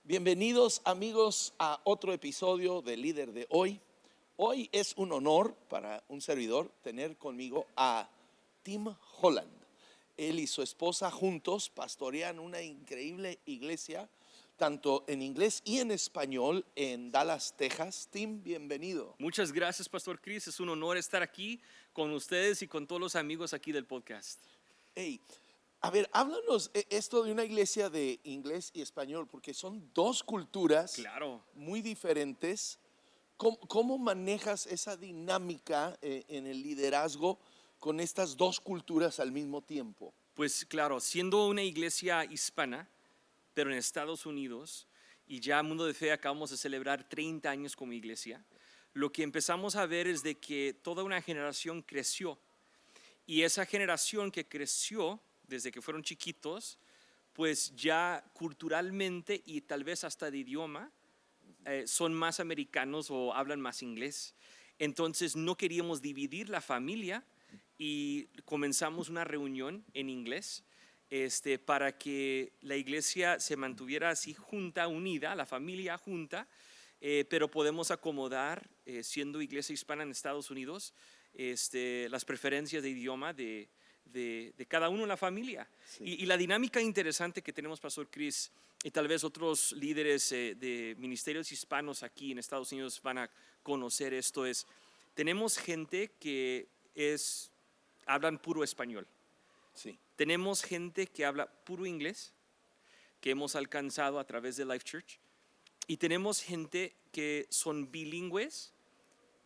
Bienvenidos amigos a otro episodio de Líder de Hoy. Hoy es un honor para un servidor tener conmigo a Tim Holland. Él y su esposa juntos pastorean una increíble iglesia, tanto en inglés y en español, en Dallas, Texas. Tim, bienvenido. Muchas gracias, Pastor Chris. Es un honor estar aquí con ustedes y con todos los amigos aquí del podcast. Hey, a ver, háblanos esto de una iglesia de inglés y español, porque son dos culturas Claro. muy diferentes. ¿Cómo manejas esa dinámica en el liderazgo con estas dos culturas al mismo tiempo? Pues claro, siendo una iglesia hispana, pero en Estados Unidos, y ya Mundo de Fe acabamos de celebrar 30 años como iglesia, lo que empezamos a ver es de que toda una generación creció. Y esa generación que creció desde que fueron chiquitos, pues ya culturalmente y tal vez hasta de idioma, son más americanos o hablan más inglés. Entonces no queríamos dividir la familia y comenzamos una reunión en inglés para que la iglesia se mantuviera así junta, unida, la familia junta, pero podemos acomodar, siendo iglesia hispana en Estados Unidos, las preferencias de idioma de cada uno en la familia. Sí. Y la dinámica interesante que tenemos, Pastor Chris, y tal vez otros líderes de ministerios hispanos aquí en Estados Unidos van a conocer esto, tenemos gente que hablan puro español. Sí. Tenemos gente que habla puro inglés, que hemos alcanzado a través de Life Church. Y tenemos gente que son bilingües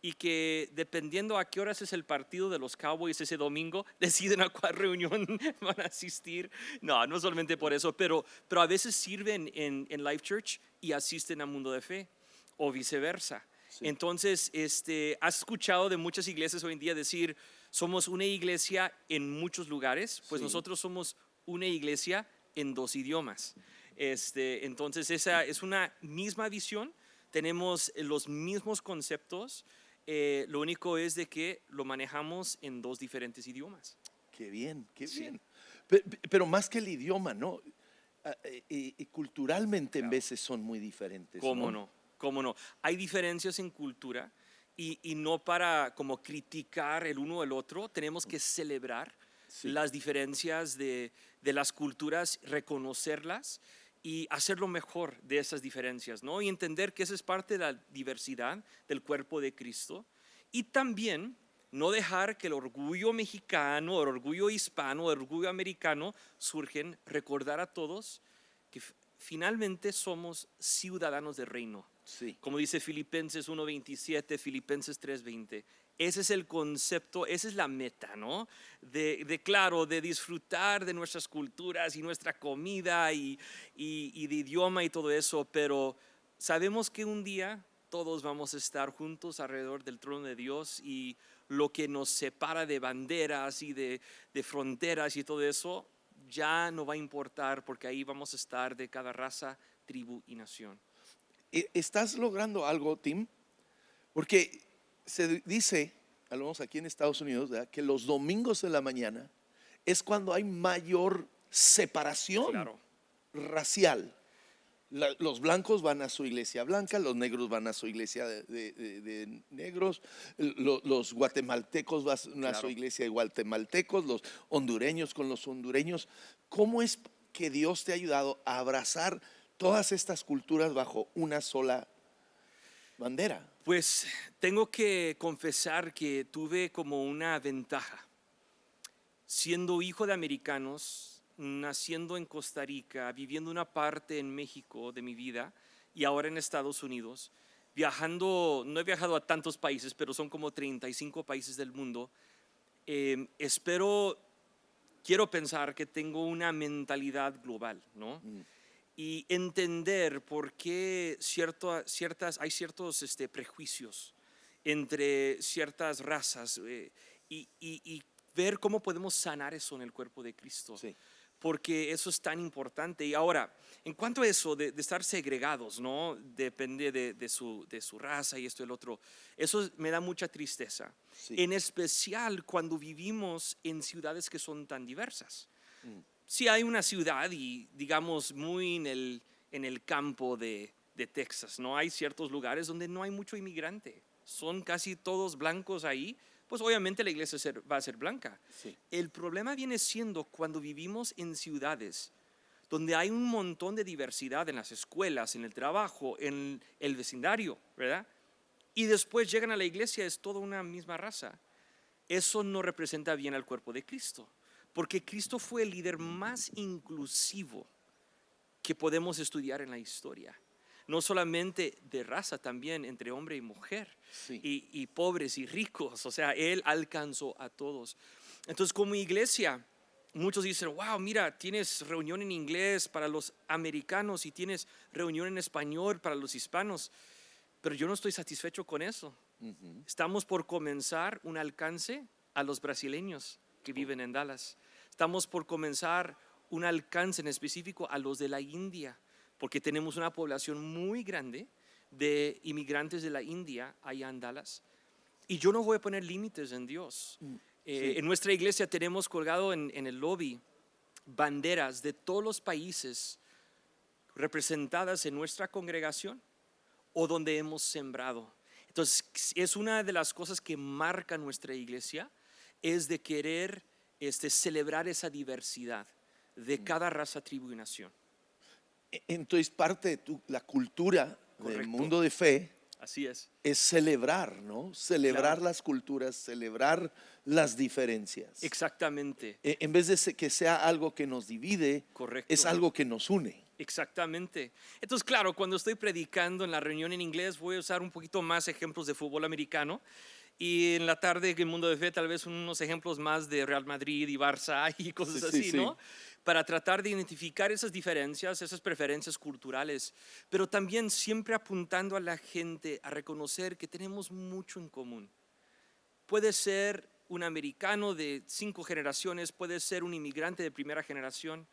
y que dependiendo a qué horas es el partido de los Cowboys ese domingo, deciden a cuál reunión van a asistir. No solamente por eso, pero a veces sirven en Life Church y asisten a Mundo de Fe o viceversa. Sí. Entonces, has escuchado de muchas iglesias hoy en día decir, somos una iglesia en muchos lugares, pues Sí. nosotros somos una iglesia en dos idiomas. Entonces, esa es una misma visión, tenemos los mismos conceptos, lo único es de que lo manejamos en dos diferentes idiomas. Qué bien, qué Sí. bien. Pero más que el idioma, ¿no? Y culturalmente en Claro. veces son muy diferentes. ¿Cómo no? ¿Cómo no? Hay diferencias en cultura y no para como criticar el uno al otro, tenemos que celebrar Sí. las diferencias de las culturas, reconocerlas y hacer lo mejor de esas diferencias, ¿no? Y entender que esa es parte de la diversidad del cuerpo de Cristo. Y también no dejar que el orgullo mexicano, el orgullo hispano, el orgullo americano surgen, recordar a todos que finalmente somos ciudadanos del reino. Sí. Como dice Filipenses 1:27, Filipenses 3:20. Ese es el concepto, esa es la meta, ¿no? Claro, de disfrutar de nuestras culturas y nuestra comida y de idioma y todo eso, pero sabemos que un día todos vamos a estar juntos alrededor del trono de Dios y lo que nos separa de banderas y de fronteras y todo eso ya no va a importar porque ahí vamos a estar de cada raza, tribu y nación. ¿Estás logrando algo, Tim? Porque se dice, hablamos aquí en Estados Unidos, ¿verdad?, que los domingos de la mañana es cuando hay mayor separación Claro. racial. Los blancos van a su iglesia blanca, los negros van a su iglesia de negros, los guatemaltecos van a su Claro. iglesia de guatemaltecos, los hondureños con los hondureños. ¿Cómo es que Dios te ha ayudado a abrazar todas estas culturas bajo una sola bandera? Pues tengo que confesar que tuve como una ventaja. Siendo hijo de americanos, naciendo en Costa Rica, viviendo una parte en México de mi vida y ahora en Estados Unidos, viajando, no he viajado a tantos países, pero son como 35 países del mundo. Quiero pensar que tengo una mentalidad global, ¿no? Y entender por qué hay ciertos prejuicios entre ciertas razas y ver cómo podemos sanar eso en el cuerpo de Cristo. Sí. Porque eso es tan importante. Y ahora, en cuanto a eso de estar segregados, ¿no? Depende de su raza y esto y el otro. Eso me da mucha tristeza. Sí. En especial cuando vivimos en ciudades que son tan diversas. Si hay una ciudad y digamos muy en en el campo de Texas, ¿no? Hay ciertos lugares donde no hay mucho inmigrante, son casi todos blancos ahí, pues obviamente la iglesia va a ser blanca. Sí. El problema viene siendo cuando vivimos en ciudades donde hay un montón de diversidad en las escuelas, en el trabajo, en el vecindario, ¿verdad? Y después llegan a la iglesia, es toda una misma raza. Eso no representa bien al cuerpo de Cristo, porque Cristo fue el líder más inclusivo que podemos estudiar en la historia. No solamente de raza, también entre hombre y mujer, Sí. y pobres y ricos, o sea, Él alcanzó a todos. Entonces, como iglesia, muchos dicen, wow, mira, tienes reunión en inglés para los americanos y tienes reunión en español para los hispanos, pero yo no estoy satisfecho con eso. Estamos por comenzar un alcance a los brasileños que viven en Dallas. Estamos por comenzar un alcance en específico a los de la India, porque tenemos una población muy grande de inmigrantes de la India allá en Dallas. Y yo no voy a poner límites en Dios. Sí. En nuestra iglesia tenemos colgado en el lobby banderas de todos los países representadas en nuestra congregación o donde hemos sembrado. Entonces, es una de las cosas que marca nuestra iglesia, es de querer celebrar esa diversidad de cada raza, tribu y nación. Entonces, parte de la cultura del Correcto. mundo de fe Así es. celebrar, ¿no? Celebrar Claro. las culturas, celebrar las diferencias. Exactamente. En vez de que sea algo que nos divide, Correcto. es algo que nos une. Exactamente. Entonces, claro, cuando estoy predicando en la reunión en inglés, voy a usar un poquito más ejemplos de fútbol americano. Y en la tarde, en el mundo de fe, tal vez unos ejemplos más de Real Madrid y Barça y cosas Sí, así, sí, ¿no? Para tratar de identificar esas diferencias, esas preferencias culturales, pero también siempre apuntando a la gente a reconocer que tenemos mucho en común. Puede ser un americano de 5 generaciones, puede ser un inmigrante de primera generación.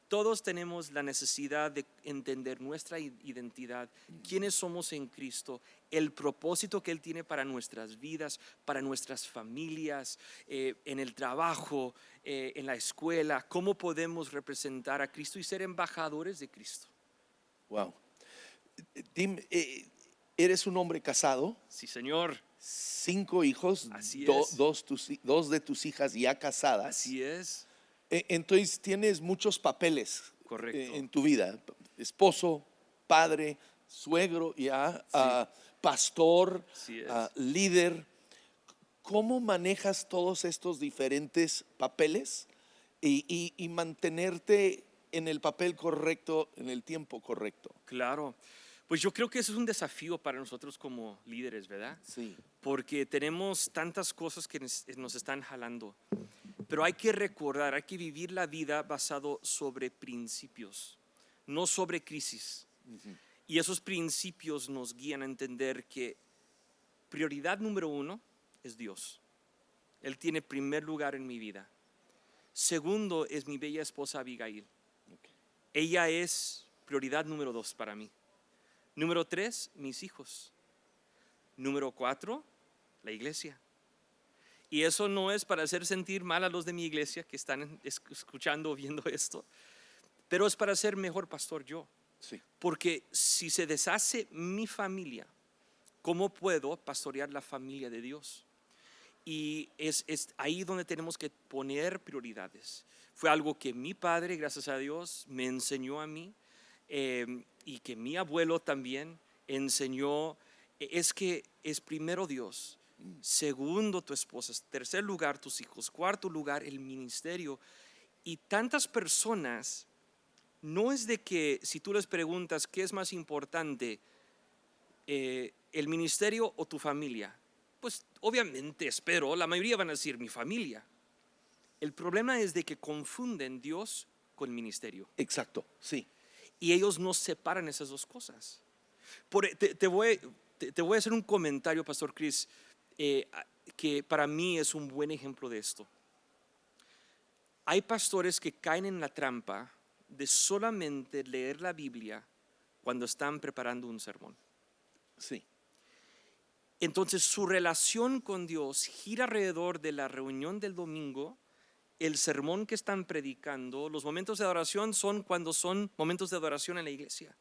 Todos tenemos la necesidad de entender nuestra identidad, quiénes somos en Cristo, el propósito que Él tiene para nuestras vidas, para nuestras familias, en el trabajo, en la escuela, cómo podemos representar a Cristo y ser embajadores de Cristo. Wow. Tim, eres un hombre casado, Sí, Señor. 5 hijos, Así es. dos de tus hijas ya casadas. Así es. Entonces tienes muchos papeles Correcto. en tu vida: esposo, padre, suegro, ya, pastor, Así es. líder. ¿Cómo manejas todos estos diferentes papeles y mantenerte en el papel correcto, en el tiempo correcto? Claro. Pues yo creo que eso es un desafío para nosotros como líderes, ¿verdad? Sí. Porque tenemos tantas cosas que nos están jalando. Pero hay que recordar, hay que vivir la vida basado sobre principios, no sobre crisis. Y esos principios nos guían a entender que prioridad número 1 es Dios. Él tiene primer lugar en mi vida. Segundo es mi bella esposa Abigail. Ella es prioridad número 2 para mí. Número 3, mis hijos. Número 4, la iglesia. Y eso no es para hacer sentir mal a los de mi iglesia que están escuchando o viendo esto, pero es para ser mejor pastor yo. Sí. Porque si se deshace mi familia, ¿cómo puedo pastorear la familia de Dios? Y es ahí donde tenemos que poner prioridades. Fue algo que mi padre, gracias a Dios, me enseñó a mí, y que mi abuelo también enseñó. Es que es primero Dios, segundo tu esposa, tercer lugar tus hijos, cuarto lugar el ministerio. Y tantas personas, no es de que si tú les preguntas qué es más importante, el ministerio o tu familia, pues obviamente espero, la mayoría van a decir mi familia. El problema es de que confunden Dios con ministerio. Exacto, sí. Y ellos no separan esas dos cosas. Te voy a hacer un comentario, Pastor Chris, que para mí es un buen ejemplo de esto. Hay pastores que caen en la trampa de solamente leer la Biblia cuando están preparando un sermón. Sí. Entonces su relación con Dios gira alrededor de la reunión del domingo, el sermón que están predicando. Los momentos de adoración son cuando son momentos de adoración en la iglesia.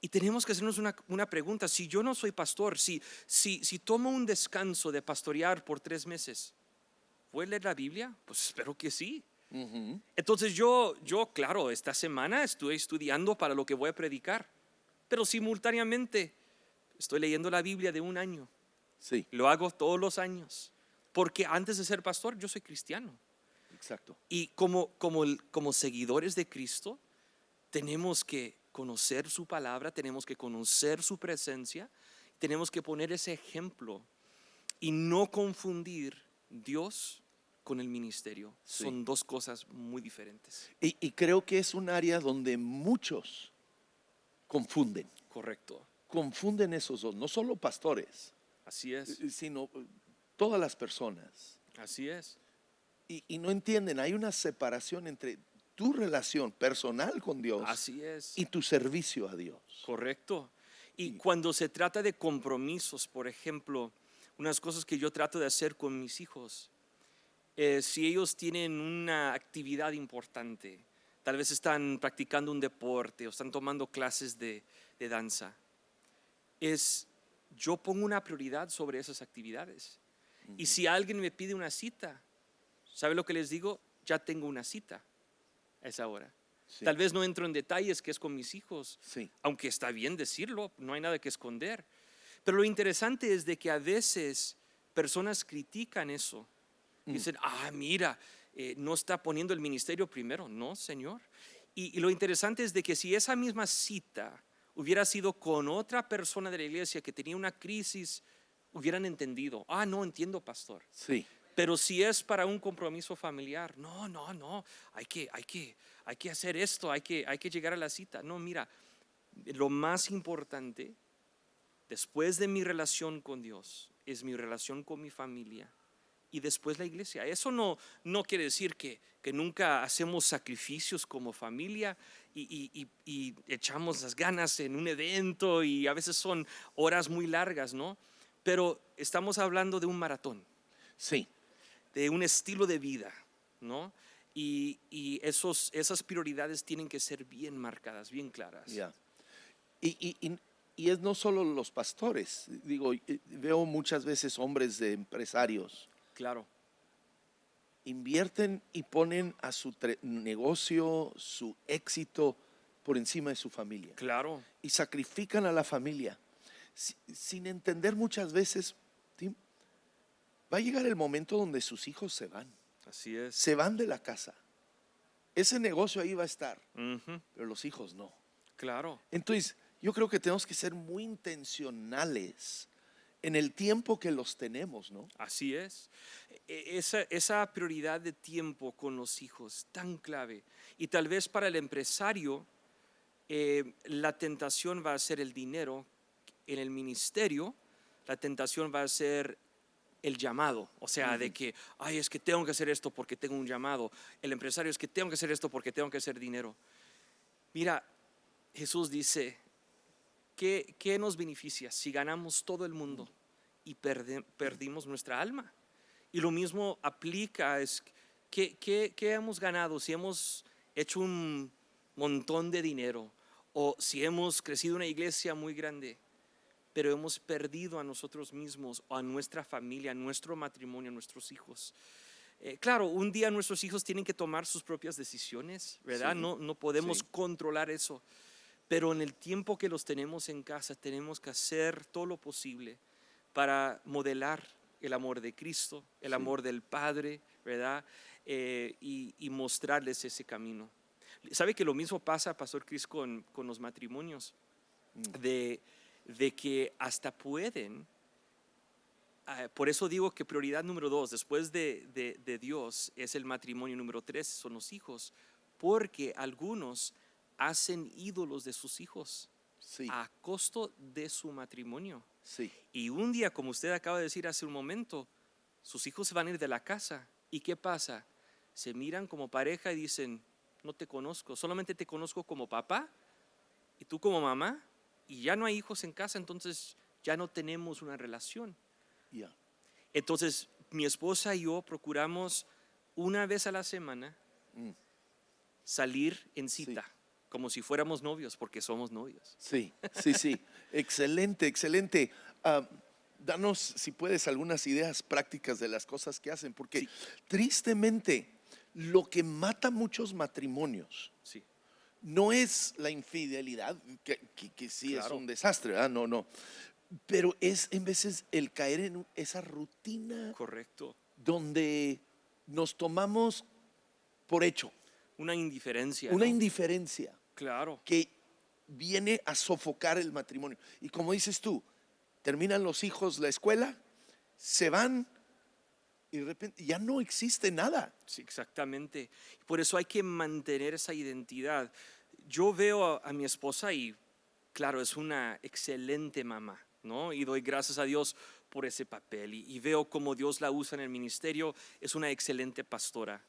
Y tenemos que hacernos una pregunta. Si yo no soy pastor, si tomo un descanso de pastorear por 3 meses, ¿voy a leer la Biblia? Pues espero que sí. Ujú. Entonces claro, esta semana estoy estudiando para lo que voy a predicar, pero simultáneamente estoy leyendo la Biblia de 1 año. Sí, Lo hago todos los años, porque antes de ser pastor yo soy cristiano. exacto. Y como seguidores de Cristo, tenemos que conocer su palabra, tenemos que conocer su presencia, tenemos que poner ese ejemplo y no confundir Dios con el ministerio. Sí. Son 2 cosas muy diferentes. Y creo que es un área donde muchos confunden. Correcto. Confunden esos dos, no solo pastores, Así es. sino todas las personas. Así es. Y no entienden, hay una separación entre tu relación personal con Dios Así es. y tu servicio a Dios. Correcto. Y cuando se trata de compromisos, por ejemplo, unas cosas que yo trato de hacer con mis hijos, si ellos tienen una actividad importante, tal vez están practicando un deporte o están tomando clases de danza, yo pongo una prioridad sobre esas actividades. Y si alguien me pide una cita, ¿sabe lo que les digo? Ya tengo una cita a esa hora. Sí. Tal vez no entro en detalles que es con mis hijos, Sí. aunque está bien decirlo, no hay nada que esconder. Pero lo interesante es de que a veces personas critican eso. Dicen, mira, no está poniendo el ministerio primero. No, Señor. Y lo interesante es de que si esa misma cita hubiera sido con otra persona de la iglesia que tenía una crisis, hubieran entendido. No entiendo, pastor. Sí. Pero si es para un compromiso familiar, no, hay que hacer esto, hay que llegar a la cita. No, mira, lo más importante después de mi relación con Dios es mi relación con mi familia y después la iglesia. Eso no quiere decir que nunca hacemos sacrificios como familia y echamos las ganas en un evento y a veces son horas muy largas, ¿no? Pero estamos hablando de un maratón. Sí. De un estilo de vida, ¿no? Y esas prioridades tienen que ser bien marcadas, bien claras. Ya. Y es no solo los pastores, digo, veo muchas veces hombres de empresarios, Claro, invierten y ponen a su negocio, su éxito por encima de su familia. claro, Y sacrifican a la familia sin entender muchas veces, Tim, va a llegar el momento donde sus hijos se van así es. de la casa. Ese negocio ahí va a estar, Ujú, pero los hijos no. claro, Entonces, yo creo que tenemos que ser muy intencionales en el tiempo que los tenemos, ¿no? así es. Esa prioridad de tiempo con los hijos, tan clave. Y tal vez para el empresario, la tentación va a ser el dinero. En el ministerio, la tentación va a ser el llamado, o sea, de que, es que tengo que hacer esto porque tengo un llamado. El empresario es que tengo que hacer esto porque tengo que hacer dinero. Mira, Jesús dice, ¿qué nos beneficia si ganamos todo el mundo y perdimos nuestra alma? Y lo mismo aplica, ¿qué hemos ganado si hemos hecho un montón de dinero o si hemos crecido una iglesia muy grande? Pero hemos perdido a nosotros mismos, o a nuestra familia, a nuestro matrimonio, a nuestros hijos. Claro, un día nuestros hijos tienen que tomar sus propias decisiones, ¿verdad? Sí, No podemos sí. controlar eso. Pero en el tiempo que los tenemos en casa, tenemos que hacer todo lo posible para modelar el amor de Cristo, el Sí. amor del Padre, ¿verdad? Y mostrarles ese camino. ¿Sabe que lo mismo pasa, Pastor Chris, con los matrimonios? De que hasta pueden, por eso digo que prioridad número 2, después de Dios, es el matrimonio. Número 3 son los hijos, porque algunos hacen ídolos de sus hijos Sí, a costo de su matrimonio. sí, Y un día, como usted acaba de decir hace un momento, sus hijos se van a ir de la casa. ¿Y qué pasa? Se miran como pareja y dicen, no te conozco, solamente te conozco como papá y tú como mamá, y ya no hay hijos en casa, entonces ya no tenemos una relación. ya. Entonces mi esposa y yo procuramos una vez a la semana Mm. salir en cita, como si fuéramos novios, porque somos novios. Sí, sí, sí. Excelente, excelente. Danos, si puedes, algunas ideas prácticas de las cosas que hacen, porque Sí. tristemente lo que mata muchos matrimonios Sí, no es la infidelidad, que sí es claro. un desastre, ¿verdad? No, no. Pero es en veces el caer en esa rutina Correcto. donde nos tomamos por hecho, Una indiferencia, una ¿no? indiferencia Claro. que viene a sofocar el matrimonio. Y como dices tú, terminan los hijos la escuela, se van y de repente ya no existe nada. Sí, exactamente. Por eso hay que mantener esa identidad. Yo veo a mi esposa y, claro, es una excelente mamá, ¿no? Y doy gracias a Dios por ese papel. Y veo cómo Dios la usa en el ministerio. Es una excelente pastora.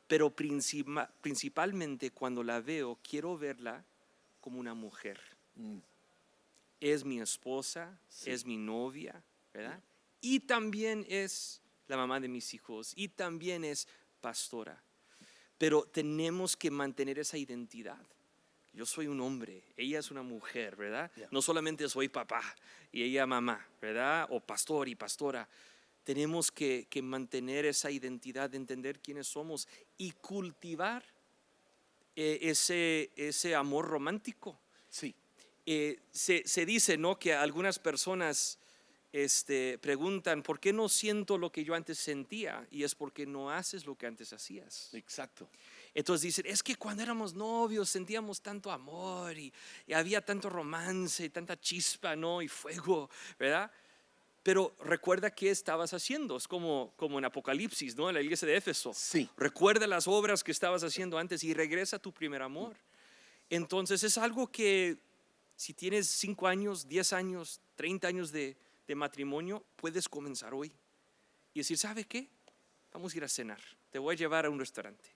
Pero principalmente cuando la veo, quiero verla como una mujer. Mm, Es mi esposa, Sí. es mi novia, ¿verdad? Y también es la mamá de mis hijos y también es pastora. Pero tenemos que mantener esa identidad. Yo soy un hombre, ella es una mujer, ¿verdad? Yeah. No solamente soy papá y ella mamá, ¿verdad? O pastor y pastora. Tenemos que mantener esa identidad de entender quiénes somos y cultivar ese amor romántico. Sí, Se dice, ¿no?, que algunas personas preguntan, ¿por qué no siento lo que yo antes sentía? Y es porque no haces lo que antes hacías. exacto. Entonces dicen, es que cuando éramos novios sentíamos tanto amor y había tanto romance y tanta chispa, ¿no? Y fuego, ¿verdad? Pero recuerda qué estabas haciendo. Es como en Apocalipsis, ¿no? En la iglesia de Éfeso. Sí. Recuerda las obras que estabas haciendo antes y regresa a tu primer amor. Entonces es algo que si tienes 5 años, 10 años, 30 años de matrimonio, puedes comenzar hoy y decir, ¿sabe qué? Vamos a ir a cenar, te voy a llevar a un restaurante.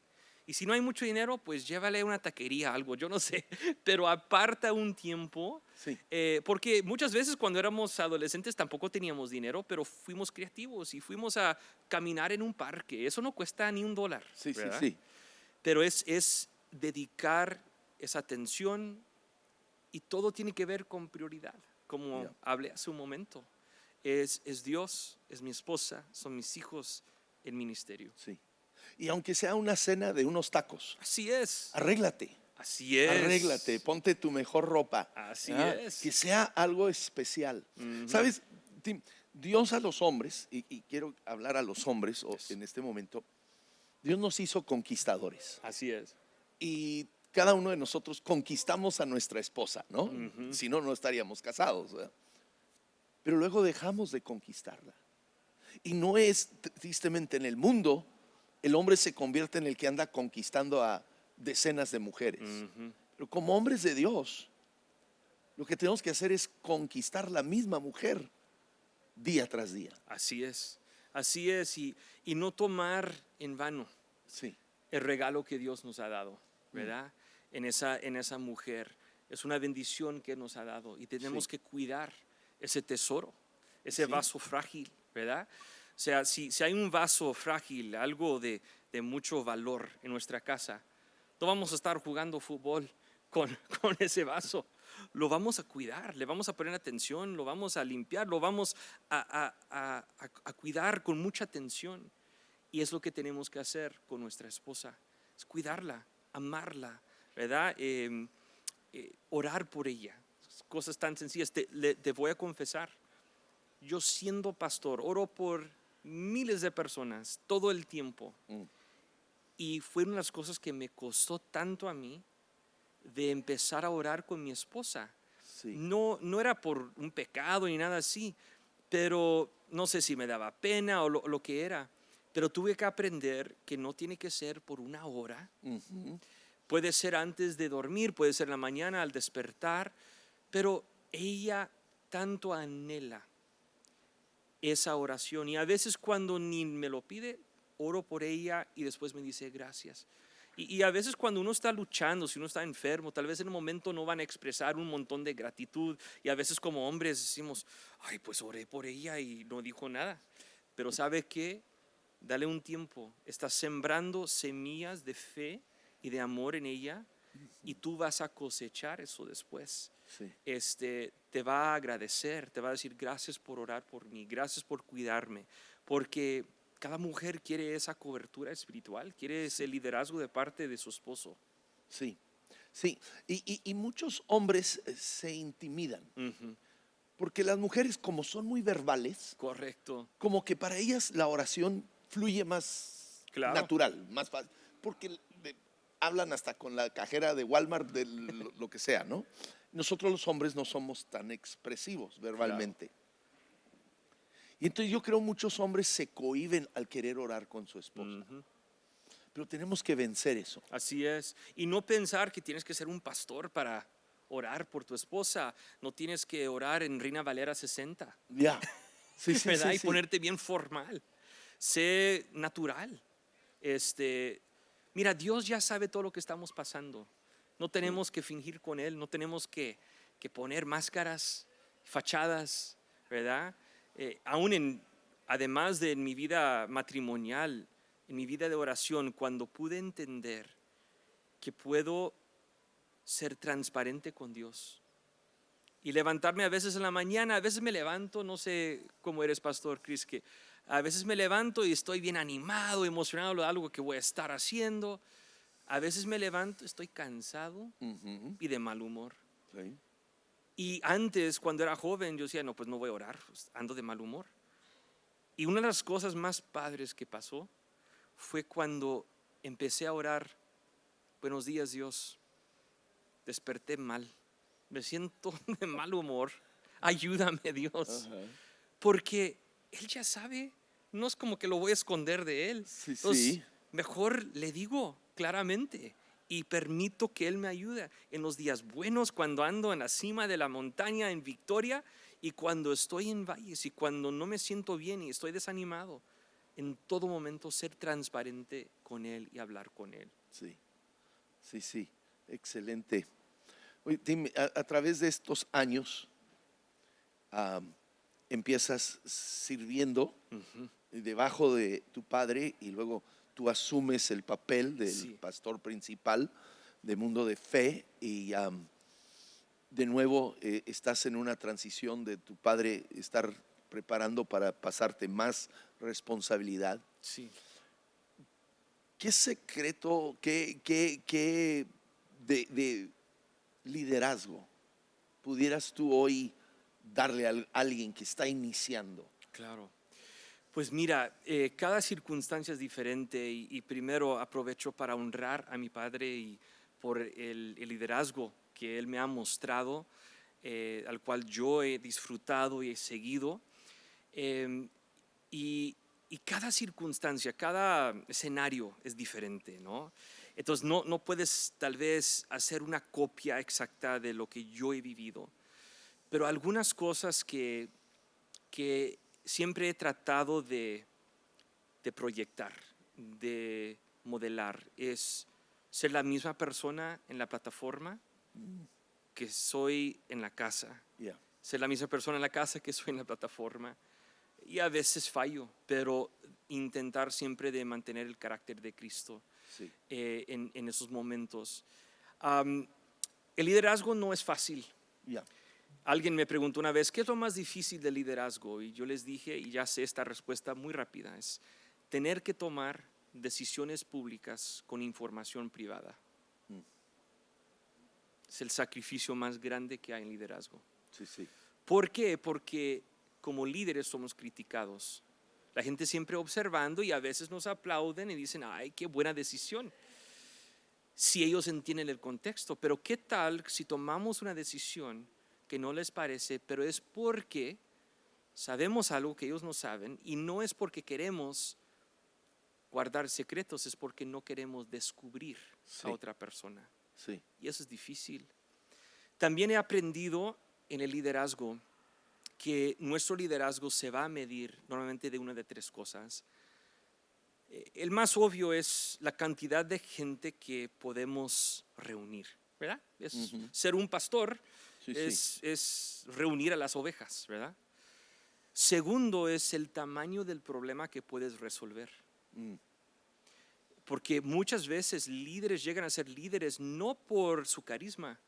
Y si no hay mucho dinero, pues llévale a una taquería, algo, yo no sé, pero aparta un tiempo, Sí. porque muchas veces cuando éramos adolescentes tampoco teníamos dinero, pero fuimos creativos y fuimos a caminar en un parque, eso no cuesta ni $1, Sí, sí, ¿verdad? sí. Pero es dedicar esa atención y todo tiene que ver con prioridad, como Yeah. hablé hace un momento. Es Dios, es mi esposa, son mis hijos, el ministerio. Sí. Y aunque sea una cena de unos tacos, Así es, arréglate. así es. Arréglate, ponte tu mejor ropa. Así ¿Ah? es. Que sea algo especial. Ujú. ¿Sabes, Tim? Dios a los hombres, y quiero hablar a los hombres Yes. en este momento, Dios nos hizo conquistadores. Así es. Y cada uno de nosotros conquistamos a nuestra esposa, ¿no? Ujú. Si no, no estaríamos casados, ¿verdad? Pero luego dejamos de conquistarla. Y no es, tristemente, en el mundo, el hombre se convierte en el que anda conquistando a decenas de mujeres. Ujú. Pero como hombres de Dios, lo que tenemos que hacer es conquistar la misma mujer día tras día. Así es. Así es. Y no tomar en vano Sí, el regalo que Dios nos ha dado, ¿verdad? En esa mujer. Es una bendición que nos ha dado y tenemos Sí. que cuidar ese tesoro, ese Sí. vaso frágil, ¿verdad? O sea, si hay un vaso frágil, algo de mucho valor en nuestra casa, no vamos a estar jugando fútbol con, con ese vaso. Lo vamos a cuidar, le vamos a poner atención, lo vamos a limpiar, lo vamos a cuidar con mucha atención. Y es lo que tenemos que hacer con nuestra esposa, es cuidarla, amarla, ¿verdad? Orar por ella, cosas tan sencillas. Te voy a confesar, yo siendo pastor, oro por miles de personas todo el tiempo. Mm. Y fueron las cosas que me costó tanto a mí de empezar a orar con mi esposa. sí, No era por un pecado ni nada así, pero no sé si me daba pena o lo que era. Pero tuve que aprender que no tiene que ser por una hora. ujú, Puede ser antes de dormir, puede ser en la mañana al despertar, pero ella tanto anhela esa oración y a veces cuando ni me lo pide, oro por ella y después me dice gracias. Y a veces cuando uno está luchando, si uno está enfermo, tal vez en un momento no van a expresar un montón de gratitud y a veces como hombres decimos, ay, pues oré por ella y no dijo nada. Pero ¿sabe qué? Dale un tiempo, estás sembrando semillas de fe y de amor en ella y tú vas a cosechar eso después. Sí. Te va a agradecer, te va a decir gracias por orar por mí, gracias por cuidarme, porque cada mujer quiere esa cobertura espiritual, quiere ese liderazgo de parte de su esposo. Sí, sí. Y muchos hombres se intimidan, Ujú, porque las mujeres, como son muy verbales, correcto, como que para ellas la oración fluye más claro. natural, más fácil, porque hablan hasta con la cajera de Walmart de lo que sea, ¿no? Nosotros los hombres no somos tan expresivos verbalmente. Y entonces yo creo muchos hombres se cohíben al querer orar con su esposa. Ujú. Pero tenemos que vencer eso. Así es. Y no pensar que tienes que ser un pastor para orar por tu esposa. No tienes que orar en Reina Valera 60, Ya. Sí, sí, ¿verdad? sí, Y sí. ponerte bien formal. Sé natural. Mira, Dios ya sabe todo lo que estamos pasando. No tenemos que fingir con Él, no tenemos que poner máscaras, fachadas, ¿verdad? Además de en mi vida matrimonial, en mi vida de oración, cuando pude entender que puedo ser transparente con Dios y levantarme a veces en la mañana, a veces me levanto, no sé cómo eres, pastor Chris, que a veces me levanto y estoy bien animado, emocionado de algo que voy a estar haciendo. A veces me levanto, estoy cansado Ujú, y de mal humor. sí. Y antes, cuando era joven, yo decía, no, pues no voy a orar, pues ando de mal humor. Y una de las cosas más padres que pasó fue cuando empecé a orar, buenos días Dios, desperté mal, me siento de mal humor, ayúdame Dios, Ajá. porque Él ya sabe, no es como que lo voy a esconder de Él. Sí, Entonces, sí. mejor le digo claramente y permito que Él me ayude en los días buenos, cuando ando en la cima de la montaña en victoria y cuando estoy en valles y cuando no me siento bien y estoy desanimado. En todo momento ser transparente con Él y hablar con Él. Sí, sí, sí. Excelente. Oye, Tim, a través de estos años empiezas sirviendo Ujú. debajo de tu padre y luego tú asumes el papel del Sí. pastor principal de Mundo de Fe y de nuevo estás en una transición de tu padre estar preparando para pasarte más responsabilidad. Sí. ¿Qué secreto, qué de liderazgo pudieras tú hoy darle a alguien que está iniciando? Claro. Pues mira, cada circunstancia es diferente y primero aprovecho para honrar a mi padre y por el liderazgo que él me ha mostrado, al cual yo he disfrutado y he seguido. Em, y cada circunstancia, cada escenario es diferente, ¿no? Entonces no puedes tal vez hacer una copia exacta de lo que yo he vivido, pero algunas cosas que siempre he tratado de proyectar, de modelar, es ser la misma persona en la plataforma que soy en la casa, Ya. ser la misma persona en la casa que soy en la plataforma. Y a veces fallo, pero intentar siempre de mantener el carácter de Cristo Sí. en esos momentos. El liderazgo no es fácil. Ya. Alguien me preguntó una vez, ¿qué es lo más difícil del liderazgo? Y yo les dije, y ya sé esta respuesta muy rápida, es tener que tomar decisiones públicas con información privada. Mm. Es el sacrificio más grande que hay en liderazgo. Sí, sí. ¿Por qué? Porque como líderes somos criticados. La gente siempre observando y a veces nos aplauden y dicen, ay, qué buena decisión. Si ellos entienden el contexto, pero ¿qué tal si tomamos una decisión que no les parece, pero es porque sabemos algo que ellos no saben y no es porque queremos guardar secretos, es porque no queremos descubrir Sí. a otra persona? Sí. Y eso es difícil. También he aprendido en el liderazgo que nuestro liderazgo se va a medir normalmente de una de tres cosas. El más obvio es la cantidad de gente que podemos reunir, ¿verdad? Es Ujú. ser un pastor, Sí, sí. es reunir a las ovejas, ¿verdad? Segundo es el tamaño del problema que puedes resolver. Mm. Porque muchas veces líderes llegan a ser líderes no por su carisma,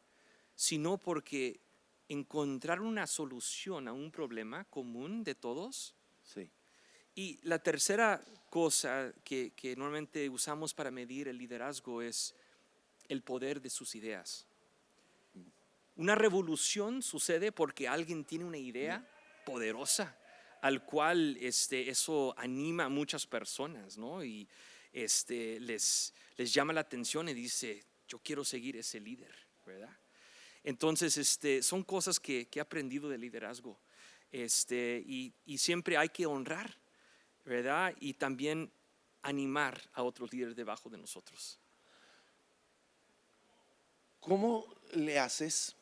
sino porque encontraron una solución a un problema común de todos. Sí. Y la tercera cosa que normalmente usamos para medir el liderazgo es el poder de sus ideas. Una revolución sucede porque alguien tiene una idea poderosa al cual eso anima a muchas personas, ¿no? Y les llama la atención y dice, yo quiero seguir ese líder, ¿verdad? Entonces, son cosas que he aprendido de liderazgo, y siempre hay que honrar, ¿verdad? Y también animar a otros líderes debajo de nosotros. ¿Cómo le haces?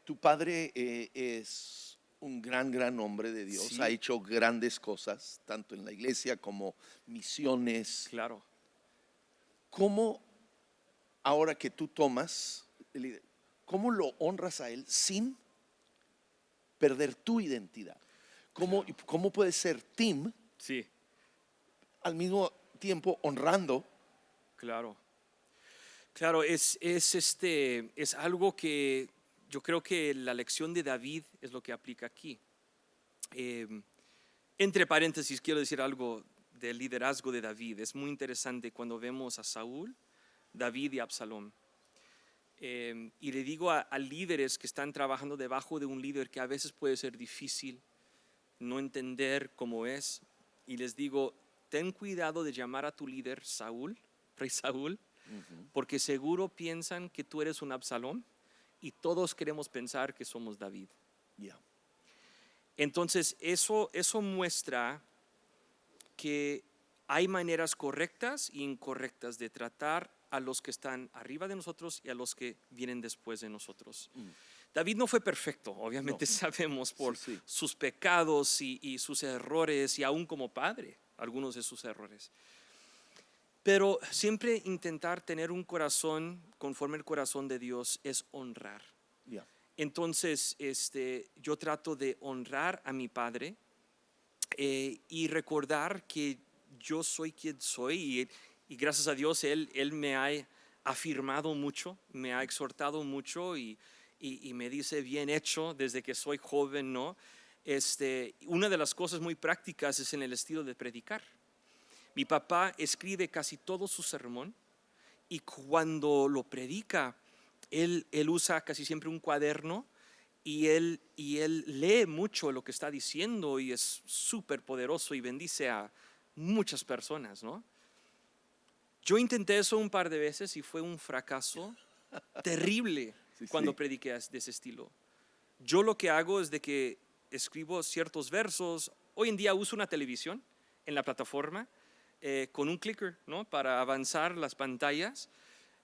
Tu padre es un gran hombre de Dios, Sí. ha hecho grandes cosas, tanto en la iglesia como misiones. Claro. ¿Cómo, ahora que tú tomas, cómo lo honras a él sin perder tu identidad? ¿Cómo puedes ser Tim Sí, al mismo tiempo honrando? claro. Claro, es algo que yo creo que la lección de David es lo que aplica aquí. Entre paréntesis, quiero decir algo del liderazgo de David. Es muy interesante cuando vemos a Saúl, David y Absalón. Y le digo a líderes que están trabajando debajo de un líder que a veces puede ser difícil no entender cómo es, y les digo, ten cuidado de llamar a tu líder Saúl, rey Saúl, porque seguro piensan que tú eres un Absalón y todos queremos pensar que somos David. Yeah. Entonces eso muestra que hay maneras correctas e incorrectas de tratar a los que están arriba de nosotros y a los que vienen después de nosotros. David no fue perfecto, obviamente No. sabemos por Sí. sus pecados y sus errores, y aún como padre, algunos de sus errores. Pero siempre intentar tener un corazón conforme el corazón de Dios es honrar. Yeah. Entonces, yo trato de honrar a mi padre, y recordar que yo soy quien soy, y gracias a Dios él me ha afirmado mucho, me ha exhortado mucho y me dice bien hecho desde que soy joven, ¿no? Una de las cosas muy prácticas es en el estilo de predicar. Mi papá escribe casi todo su sermón, y cuando lo predica, él usa casi siempre un cuaderno, y él lee mucho lo que está diciendo, y es súper poderoso y bendice a muchas personas, ¿no? Yo intenté eso un par de veces y fue un fracaso terrible cuando prediqué de ese estilo. Yo lo que hago es de que escribo ciertos versos. Hoy en día uso una televisión en la plataforma, con un clicker, ¿no? Para avanzar las pantallas.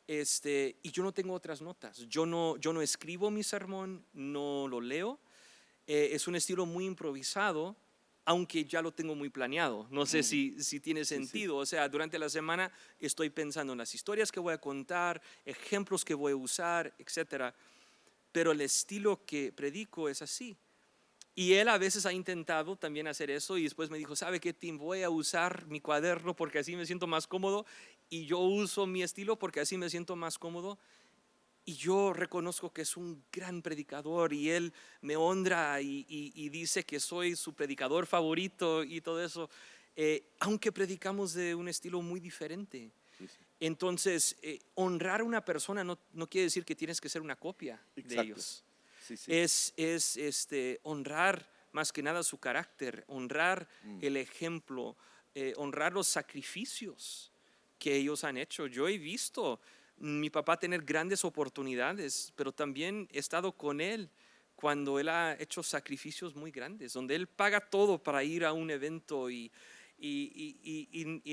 Y yo no tengo otras notas. Yo no escribo mi sermón, no lo leo. Es un estilo muy improvisado, aunque ya lo tengo muy planeado. No sé si tiene sentido. O sea, durante la semana estoy pensando en las historias que voy a contar, ejemplos que voy a usar, etc. Pero el estilo que predico es así. Y él a veces ha intentado también hacer eso, y después me dijo, ¿sabe qué, Tim? Voy a usar mi cuaderno porque así me siento más cómodo, y yo uso mi estilo porque así me siento más cómodo. Y yo reconozco que es un gran predicador, y él me honra y dice que soy su predicador favorito y todo eso, aunque predicamos de un estilo muy diferente. Entonces, honrar a una persona no quiere decir que tienes que ser una copia de ellos. Es honrar más que nada su carácter, honrar el ejemplo, honrar los sacrificios que ellos han hecho. Yo he visto mi papá tener grandes oportunidades, pero también he estado con él cuando él ha hecho sacrificios muy grandes, donde él paga todo para ir a un evento, y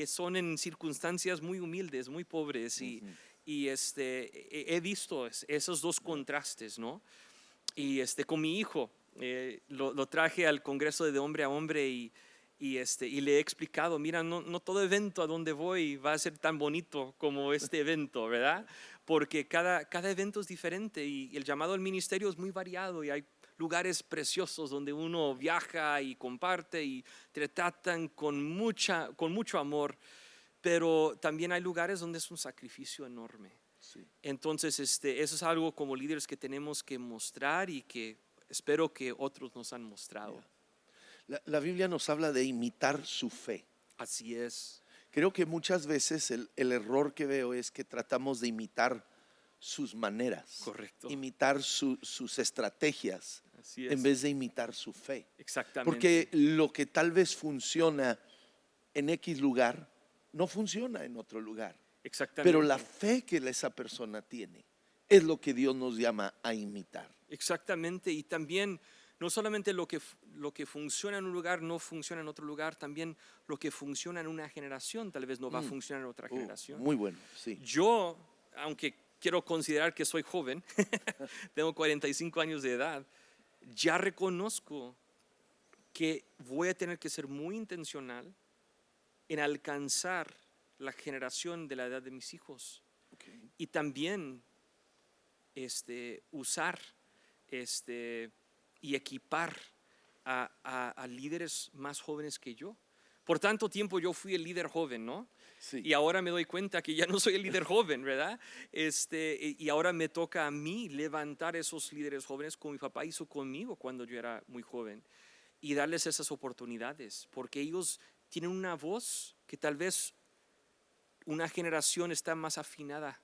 son en circunstancias muy humildes, muy pobres, y he visto esos dos contrastes, ¿no? Y con mi hijo, lo traje al congreso de hombre a hombre, y le he explicado, mira, no todo evento a donde voy va a ser tan bonito como este evento, ¿verdad? Porque cada evento es diferente, y el llamado al ministerio es muy variado, y hay lugares preciosos donde uno viaja y comparte y te tratan con mucho amor. pero también hay lugares donde es un sacrificio enorme. Sí. Entonces, eso es algo como líderes que tenemos que mostrar y que espero que otros nos han mostrado. La Biblia nos habla de imitar su fe. Así es. Creo que muchas veces el error que veo es que tratamos de imitar sus maneras, Correcto. imitar sus estrategias, Así es. en vez de imitar su fe. Exactamente. Porque lo que tal vez funciona en X lugar, no funciona en otro lugar. Exactamente. Pero la fe que esa persona tiene es lo que Dios nos llama a imitar. Exactamente, y también no solamente lo que funciona en un lugar no funciona en otro lugar, también lo que funciona en una generación tal vez no va a funcionar en otra generación. Muy bueno, sí. Yo, aunque quiero considerar que soy joven, tengo 45 años de edad, ya reconozco que voy a tener que ser muy intencional en alcanzar la generación de la edad de mis hijos Okay. y también usar y equipar a líderes más jóvenes que yo. Por tanto tiempo yo fui el líder joven, ¿no? Sí. Y ahora me doy cuenta que ya no soy el líder joven, ¿verdad? Y ahora me toca a mí levantar esos líderes jóvenes como mi papá hizo conmigo cuando yo era muy joven y darles esas oportunidades, porque ellos tienen una voz que tal vez una generación está más afinada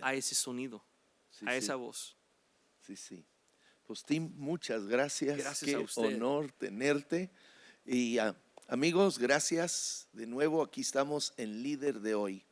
a ese sonido, Sí, a sí. esa voz. Sí, sí. Pues Tim, muchas gracias. Gracias Qué a usted. honor tenerte. Y amigos, gracias. De nuevo, aquí estamos en Líder de Hoy.